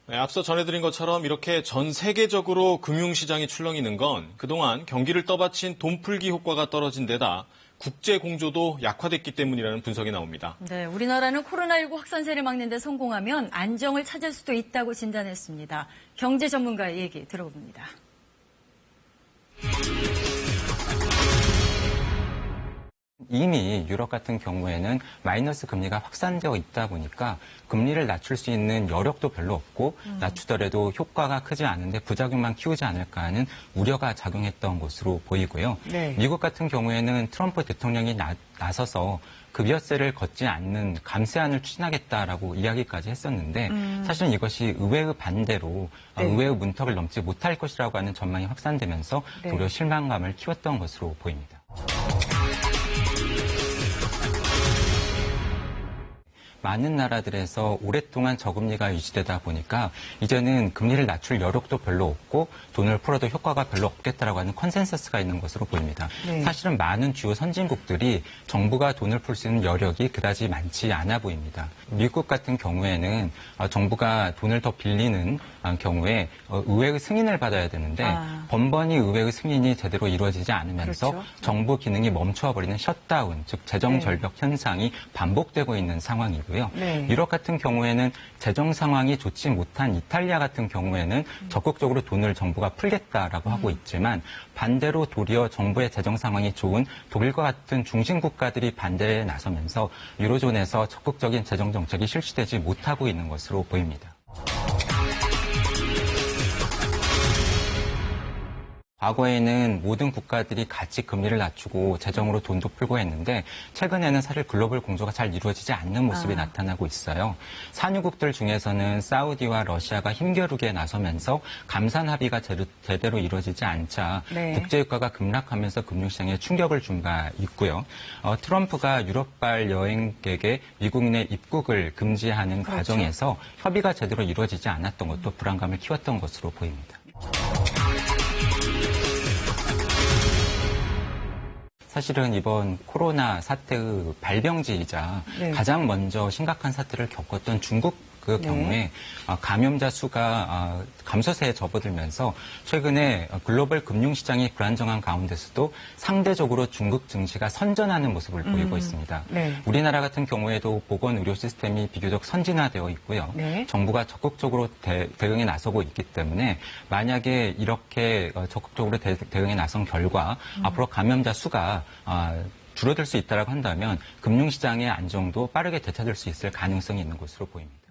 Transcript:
네, 앞서 전해드린 것처럼 이렇게 전 세계적으로 금융시장이 출렁이는 건 그동안 경기를 떠받친 돈풀기 효과가 떨어진 데다 국제 공조도 약화됐기 때문이라는 분석이 나옵니다. 네, 우리나라는 코로나19 확산세를 막는 데 성공하면 안정을 찾을 수도 있다고 진단했습니다. 경제 전문가의 얘기 들어봅니다. 이미 유럽 같은 경우에는 마이너스 금리가 확산되어 있다 보니까 금리를 낮출 수 있는 여력도 별로 없고 낮추더라도 효과가 크지 않은데 부작용만 키우지 않을까 하는 우려가 작용했던 것으로 보이고요. 네. 미국 같은 경우에는 트럼프 대통령이 나서서 급여세를 걷지 않는 감세안을 추진하겠다라고 이야기까지 했었는데 사실은 이것이 의회의 반대로 네. 의회의 문턱을 넘지 못할 것이라고 하는 전망이 확산되면서 네. 도리어 실망감을 키웠던 것으로 보입니다. 많은 나라들에서 오랫동안 저금리가 유지되다 보니까 이제는 금리를 낮출 여력도 별로 없고 돈을 풀어도 효과가 별로 없겠다라고 하는 컨센서스가 있는 것으로 보입니다. 네. 사실은 많은 주요 선진국들이 정부가 돈을 풀 수 있는 여력이 그다지 많지 않아 보입니다. 미국 같은 경우에는 정부가 돈을 더 빌리는 경우에 의회의 승인을 받아야 되는데 번번이 의회의 승인이 제대로 이루어지지 않으면서 그렇죠. 정부 기능이 멈춰버리는 셧다운, 즉 재정 절벽 현상이 반복되고 있는 상황이고요. 네. 유럽 같은 경우에는 재정 상황이 좋지 못한 이탈리아 같은 경우에는 적극적으로 돈을 정부가 풀겠다라고 하고 있지만 반대로 도리어 정부의 재정 상황이 좋은 독일과 같은 중심 국가들이 반대에 나서면서 유로존에서 적극적인 재정 정책이 실시되지 못하고 있는 것으로 보입니다. 과거에는 모든 국가들이 같이 금리를 낮추고 재정으로 돈도 풀고 했는데 최근에는 사실 글로벌 공조가 잘 이루어지지 않는 모습이 나타나고 있어요. 산유국들 중에서는 사우디와 러시아가 힘겨루기에 나서면서 감산 합의가 제대로 이루어지지 않자 네. 국제유가가 급락하면서 금융시장에 충격을 준 바 있고요. 트럼프가 유럽발 여행객의 미국인의 입국을 금지하는 그렇죠. 과정에서 협의가 제대로 이루어지지 않았던 것도 불안감을 키웠던 것으로 보입니다. 사실은 이번 코로나 사태의 발병지이자 네. 가장 먼저 심각한 사태를 겪었던 중국 그 경우에 감염자 수가 감소세에 접어들면서 최근에 글로벌 금융시장이 불안정한 가운데서도 상대적으로 중국 증시가 선전하는 모습을 보이고 있습니다. 네. 우리나라 같은 경우에도 보건의료 시스템이 비교적 선진화되어 있고요. 네. 정부가 적극적으로 대응에 나서고 있기 때문에 만약에 이렇게 적극적으로 대응에 나선 결과 앞으로 감염자 수가 줄어들 수 있다고 한다면 금융시장의 안정도 빠르게 되찾을 수 있을 가능성이 있는 것으로 보입니다.